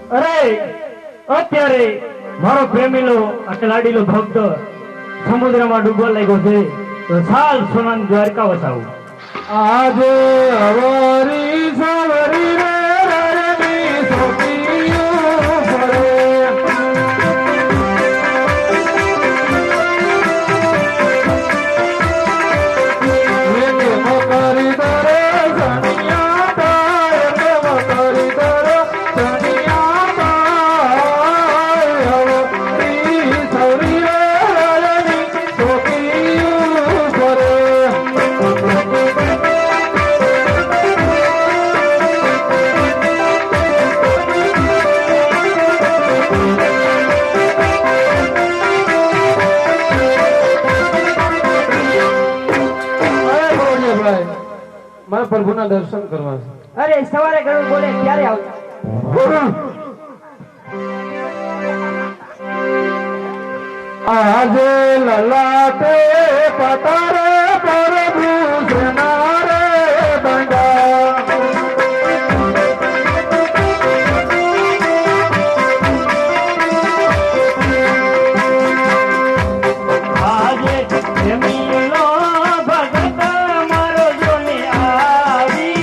અરે અત્યારે મારો પ્રેમીલો અટલાડીલો ભક્ત સમુદ્રમાં ડૂબવા લાગ્યો છે તો સાલ સોનાની દ્વારકા વસાવું આજે હવારી સવારી રે રણની સોપીઓ ફરે મેકે મકરી દરે સણિયા તાય કે મકરી દરે સણિયા તાય હવારી સવારી રે રણની સોપીઓ ફરે મારા પ્રભુના દર્શન કરવા છે. અરે સવારે ગરુડ બોલે ત્યારે આવજો આજે લલાટે પતારે પ્રભુ સેનારે બંડા આજે જમીનો ભગત મારો જોને આવ્યો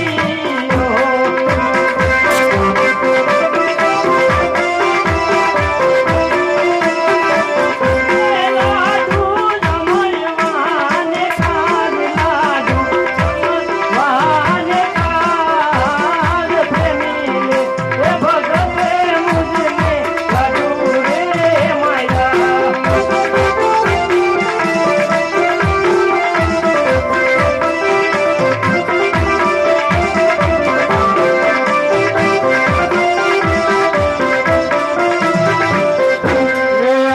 લાડુ જમણવાને ખાદ લાડુ જમણવાને ખાદ પ્રેમીલે એ ભગતે મુજને લાડુ રે માયા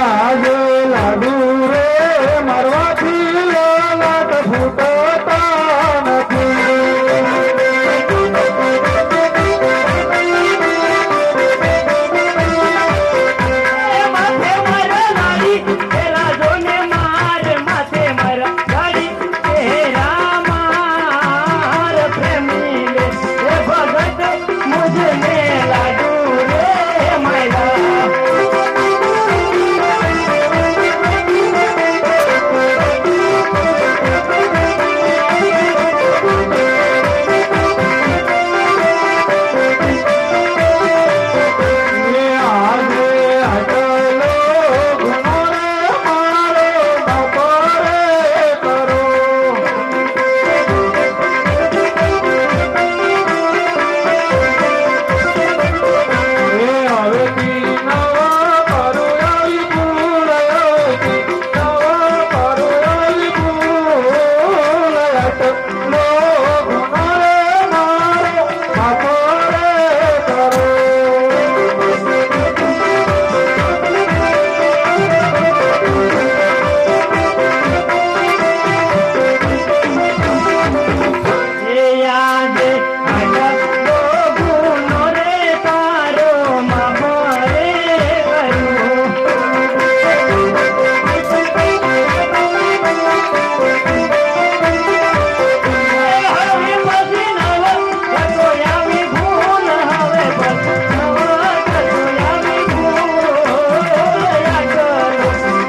આજે લાડુ રે મારવાથી લાલાટ ફૂટતા માથે મારા લાડી તેરા જોને માર માથે મારા લાડી તેરા માર પ્રેમીલે એ ભગત મુજને લાડુ રે માયલા નથી આજે અટલો ગુનો રે મારો બપોરે કરો હવેથી નવા કરું આવી ભૂલ હવેથી નવા કરું આવી ભૂલ અટલો ગુનો રે મારો બપોરે કરો એ આજે આટલો ગુનો રે તારો માફ રે હવે પછી નવ કસો આવી ભૂલ હવે પછી નવ કસો આવી ભૂલ આટલો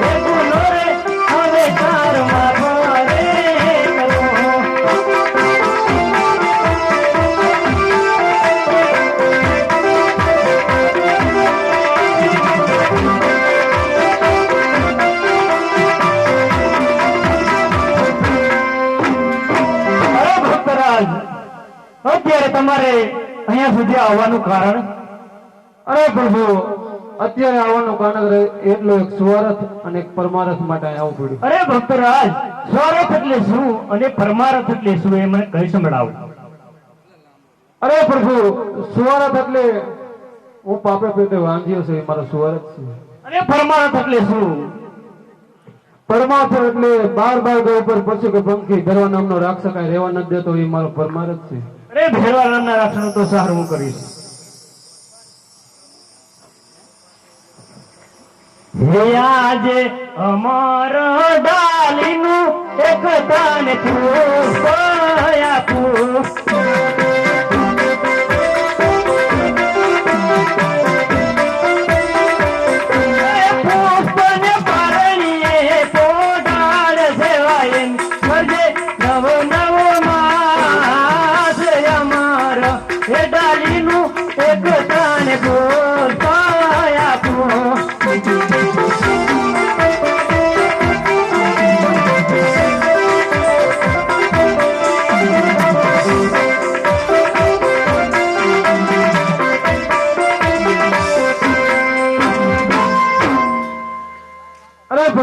એ ગુનો રે હવે તારો માફ રે અરે ભક્તરાજ અત્યારે તમારે અહીંયા સુધી આવવાનું કારણ અરે પ્રભુ અત્યારે આવવાનું કારણ એટલો એક સ્વાર્થ અને એક પરમાર્થ માટે અહીં આવવું પડ્યું. અરે ભક્તરાજ સ્વાર્થ એટલે શું અને પરમાર્થ એટલે શું એ મને કહી સંભળાવો અરે પ્રભુ સ્વાર્થ એટલે હું પાપે પેટે વાંધ્યો છે એ મારો સ્વાર્થ છે. અને પરમાર્થ એટલે શું પરમાર્થ એટલે બાર ગયો ઉપર પછી કે પંખી ધરવા નામનો રાખ શકાય રહેવા નથી દેતો એ મારો પરમાર્થ છે. અરે ભેરવા નામના રાક્ષણો તો સારું હું કરીશ હે આજે અમર ડાલીનું એક તને પુષ્પ આપું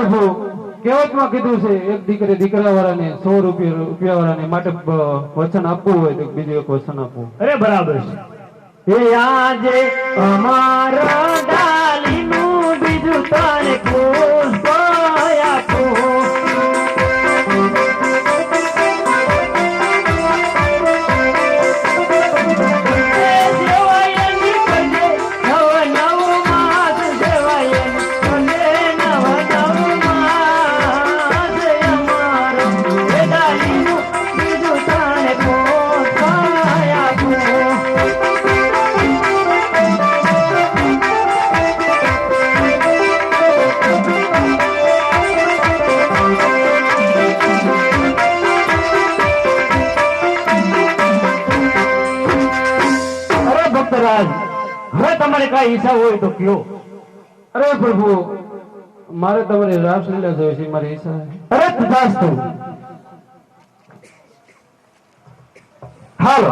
પ્રભુ કહેવતમાં કીધું છે એક દીકરી દીકરા વાળાને 100 રૂપિયા વાળાને માટે વચન આપવું હોય તો બીજું એક વચન આપવું. અરે બરાબર છે. એ આજે અમારા ડાલીનું બીજું તને પુષ્પ આપું. હવે તમારે કઈ ઈચ્છા હોય તો કયો. અરે પ્રભુ મારે તમારી રાસલીલા જોઈ છે મારી ઈચ્છા. અરે તથાસ્તુ. હાલો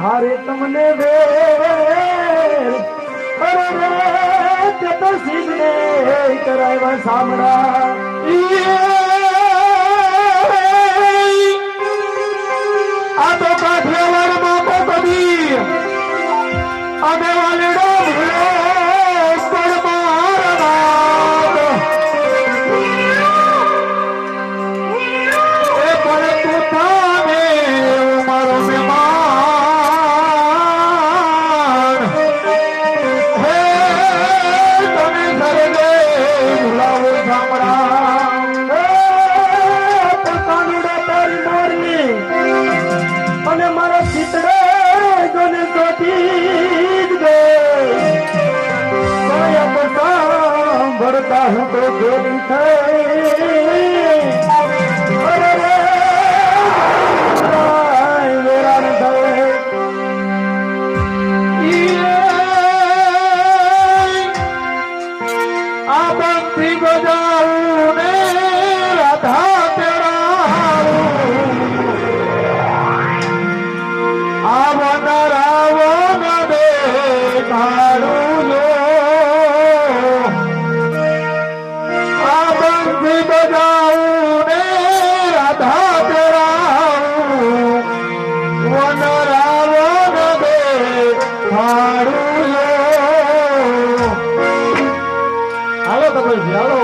હારે તમને વેર અરે તે તો સીધને કરાવ્યા સામડા આ તો કાઠિયાવાડમાં તો કદી અમે વાલીડો પણ મારનાર એ પણ તું થાને મારો મહેમાન હે તને સર્વે ભૂલાવો સાંભળા કાનુડા તારી મોરની અને મારા ચિતડે જોને સોટી જ ગઈ કયા પતા ભરતા હું તો ગોરી થઈ અરે રે વેરાણ થયે આ બંસી બજાવું ને રાધા તેરા આ વનરાવન દેખાડું જો આ બંસી બજાવું ને રાધા તેરા વનરાવન દેખાડું જો હાલો તમે હાલો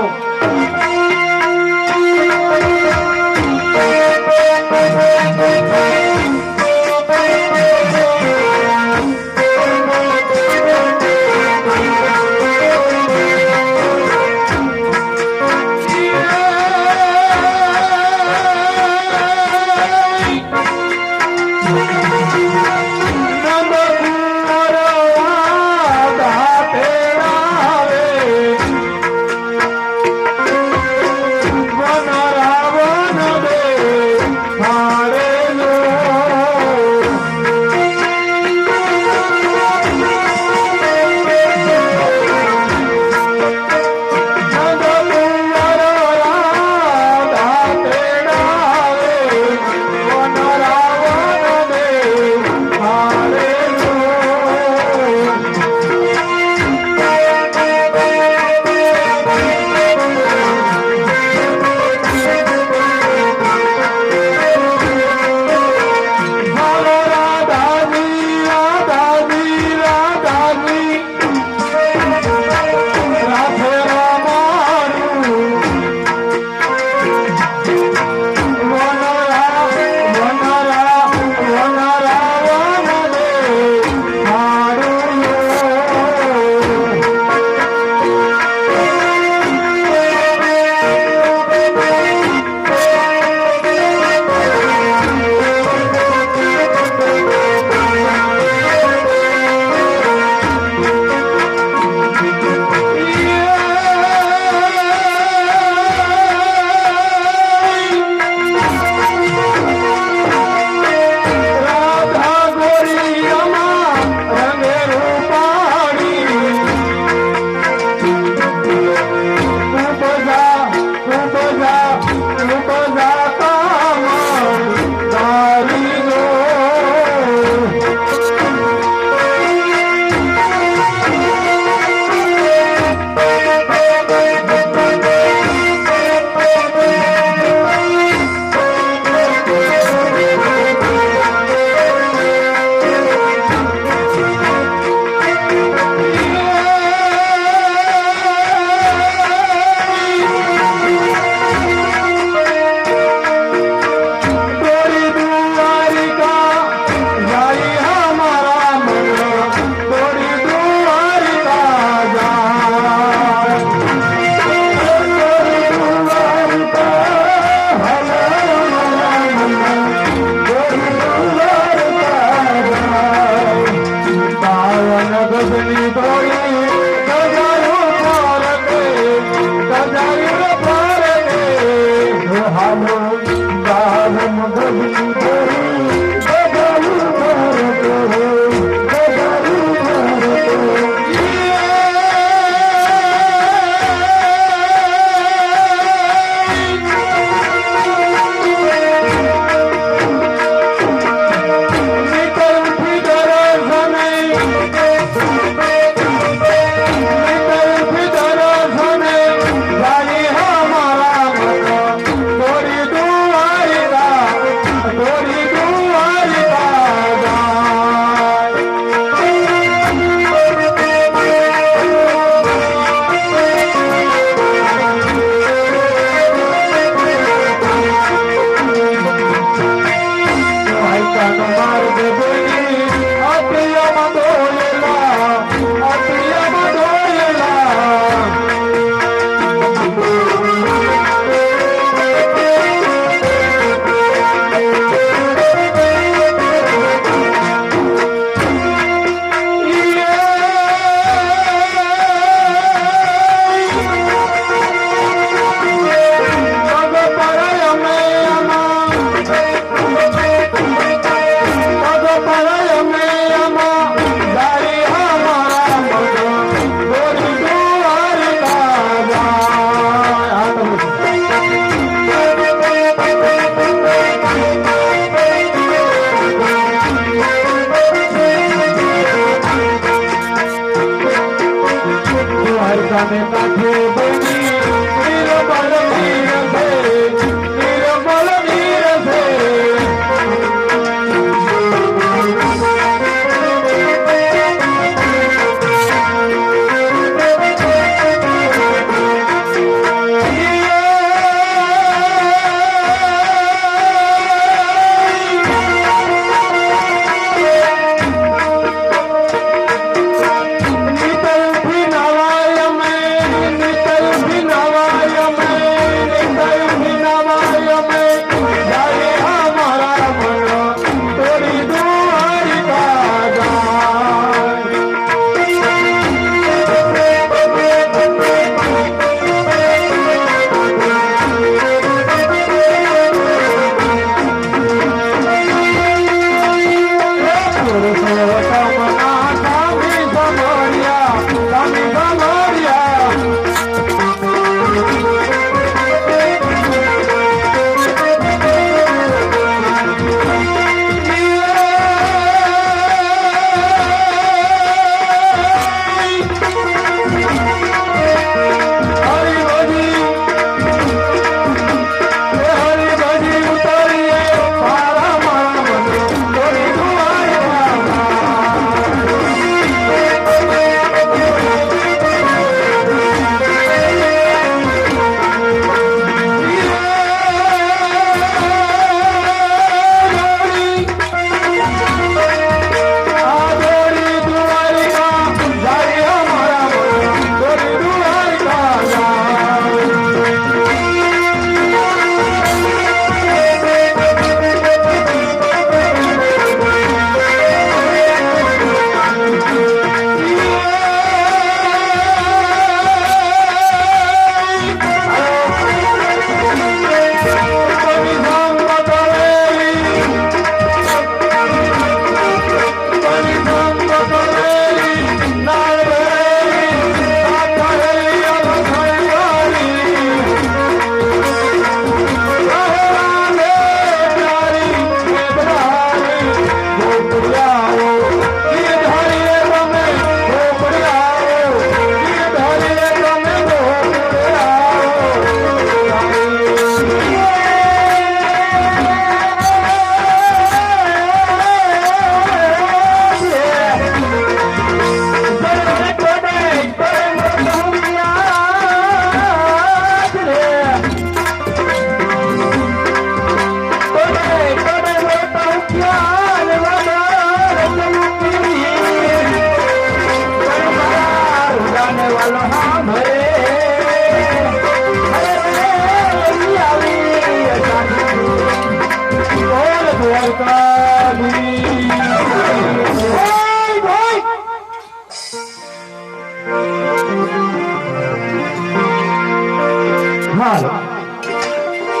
હાલ.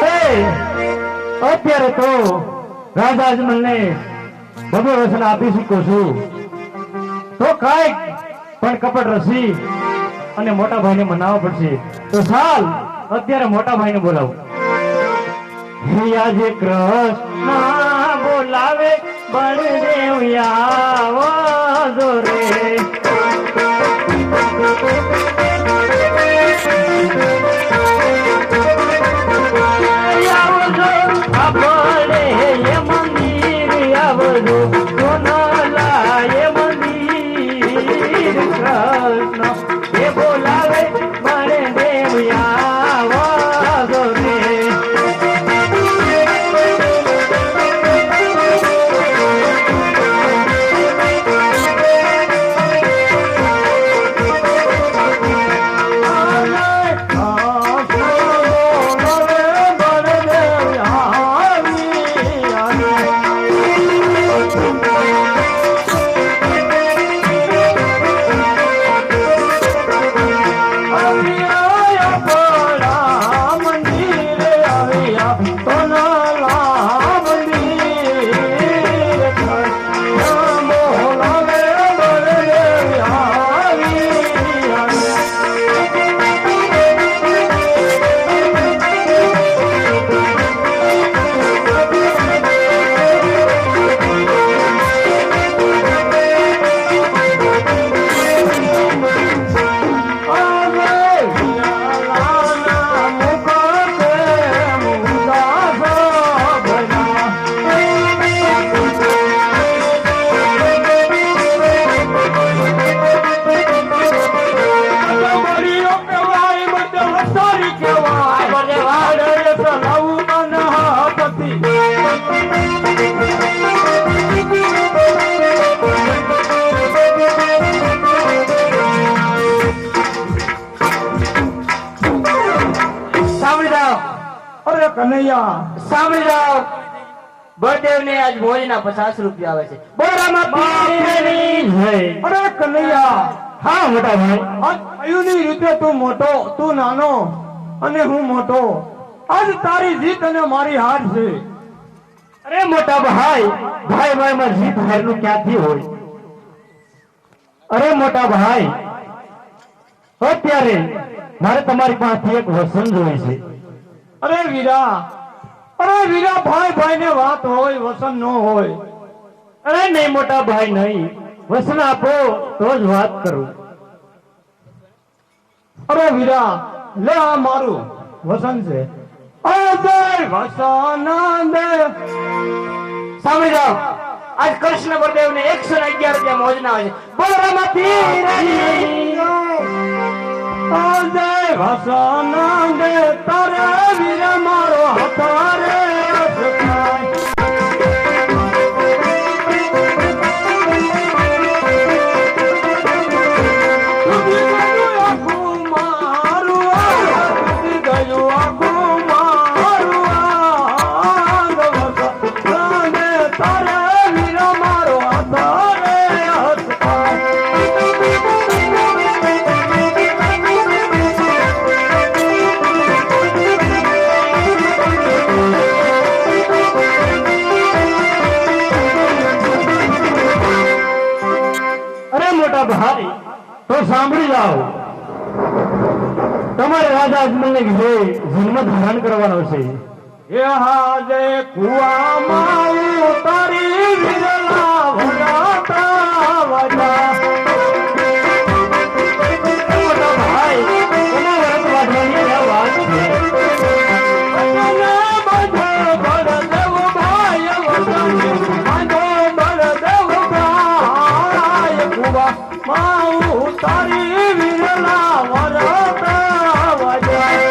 Hey! અત્યારે તો રાજા અજમલને ભવ્ય વચન આપી શકું છું તો કાંઈક પણ કપટ રસી અને મોટા ભાઈને મનાવવા પડશે તો ચાલ અત્યારે મોટા ભાઈને બોલાવું હે આજે કૃષ્ણ બોલાવે બળદેવ આવો રે આપણે એ મંદિર આવજો સોનાલા એ મંદિર કૃષ્ણ એ બોલાવે મને દેવ આવજો રે કનૈયા સાંભળી જાઓ બળદેવ ને આજ ભોજના 50 રૂપિયા આવે છે બોરામાં પીરની જય અરે કનૈયા હા મોટા ભાઈ આજ અયુની રીતે તું મોટો તું નાનો અને હું મોટો આજ તારી જીત અને મારી હાર છે અરે મોટા ભાઈ ભાઈ ભાઈ માં જીત હાર નું ક્યાંથી હોય અરે મોટા ભાઈ અત્યારે મારે તમારી પાસેથી એક વસન જોઈએ છે અરે વીરા ભાઈ ભાઈ ને વાત હોય વસન ન હોય અરે નહીં મોટા ભાઈ નહીં વસન આપો તો જ વાત કરું અરે વીરા લે આ મારું વસન છે અજય વસન દે સાંભળી જાઓ આજ કૃષ્ણ બળદેવ ને 111 રૂપિયા મોજના આવે છે બોરામાં પીરની અજય વસન દે તારે વીરા મારો હતારે ભાઈ તો સાંભળી જાઓ તમારે રાજા અજમલ ને ઘરે જન્મ ધારણ કરવાનો છે એ હાજે કુવામાં ઉતારી વિરલા વગાતા વજા ભાઈ એના વ્રત વાઢવાની આ વાત છે અને બધે બળદેવ ભાઈ વગાડે અને બળદેવ ભાઈ કુવામાં ઉતારી વિરલા વગાતા વજા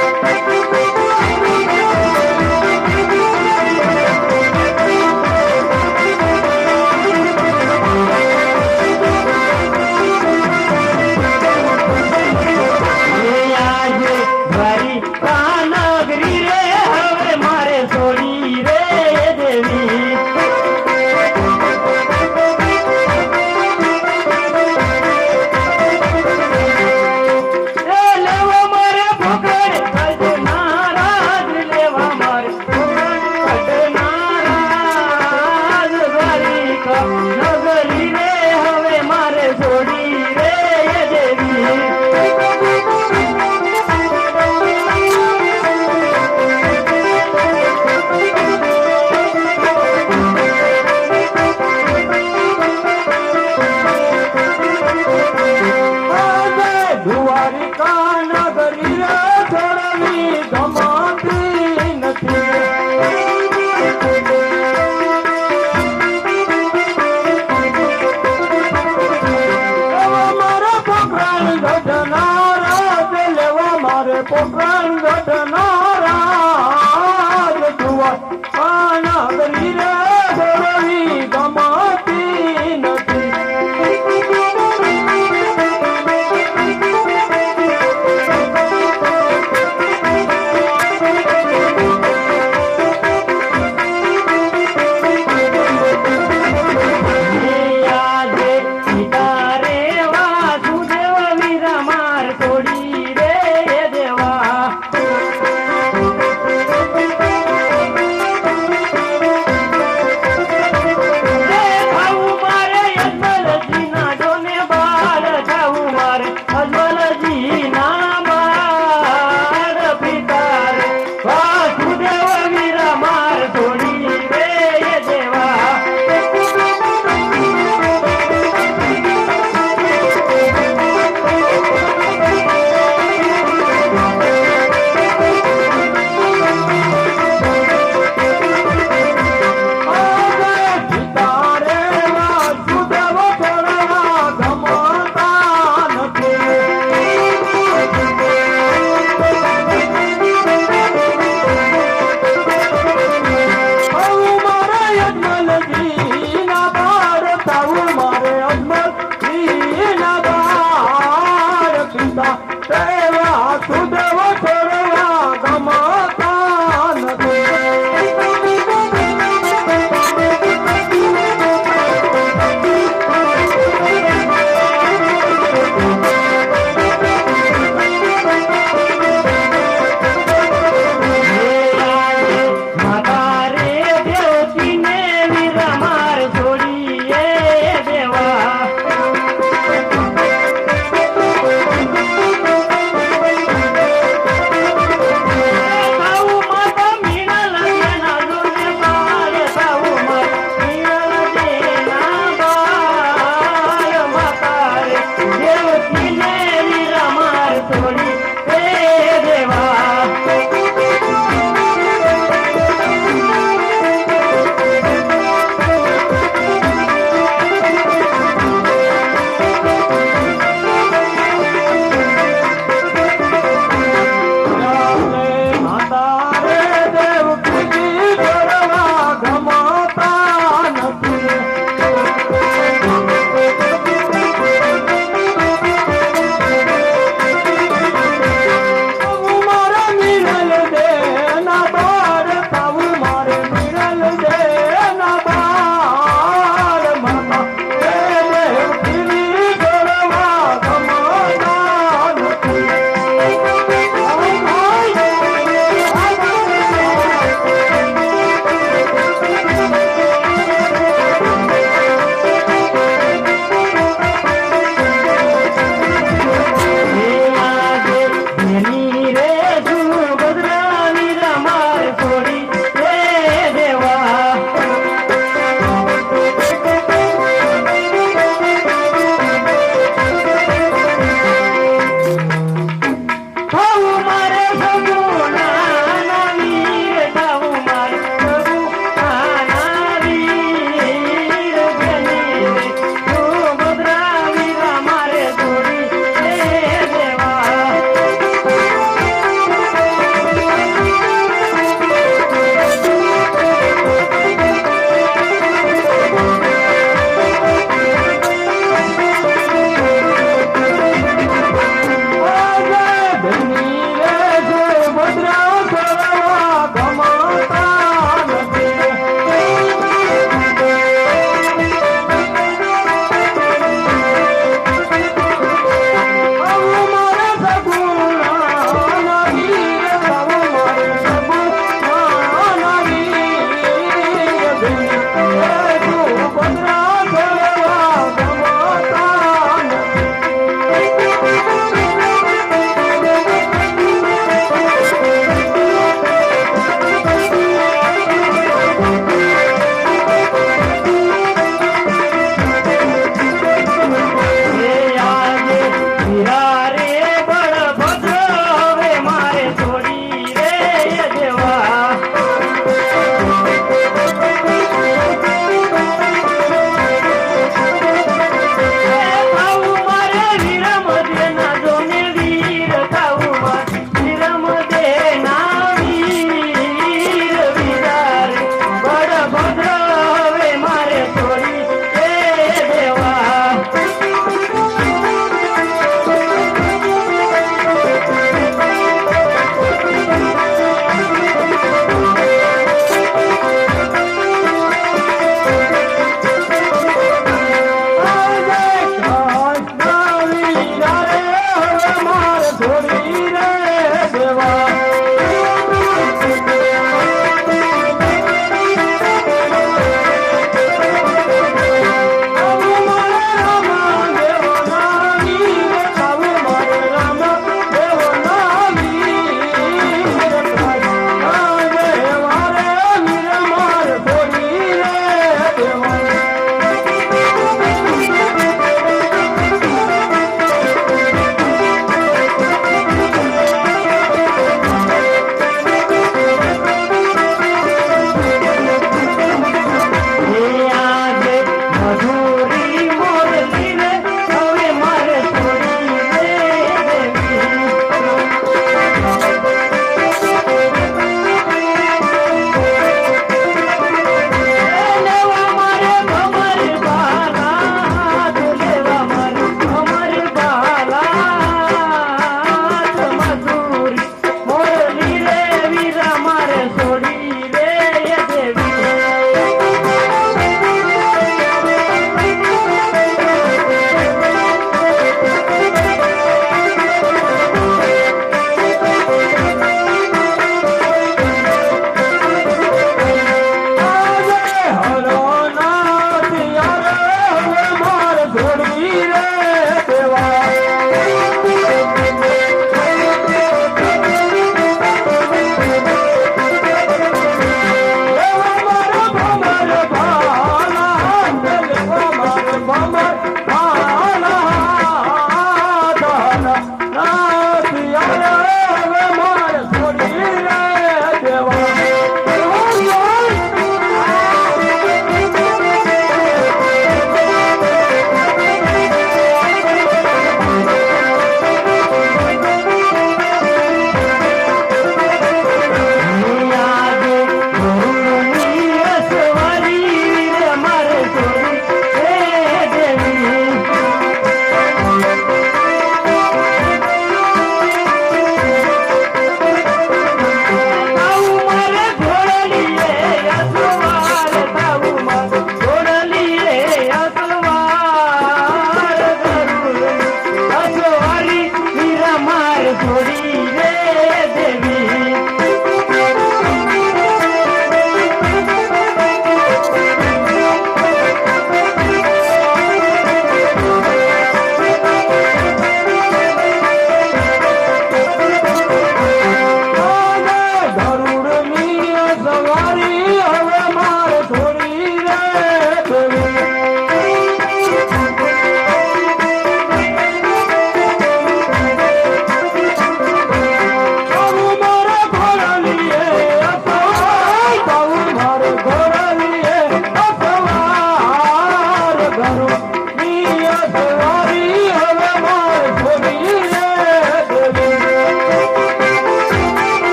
છોરી રે બોલવી ગમતી નથી. આજે પિતા રે વાસુદેવ વીરા માર છોડી રે દેવા.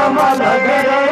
મલગરે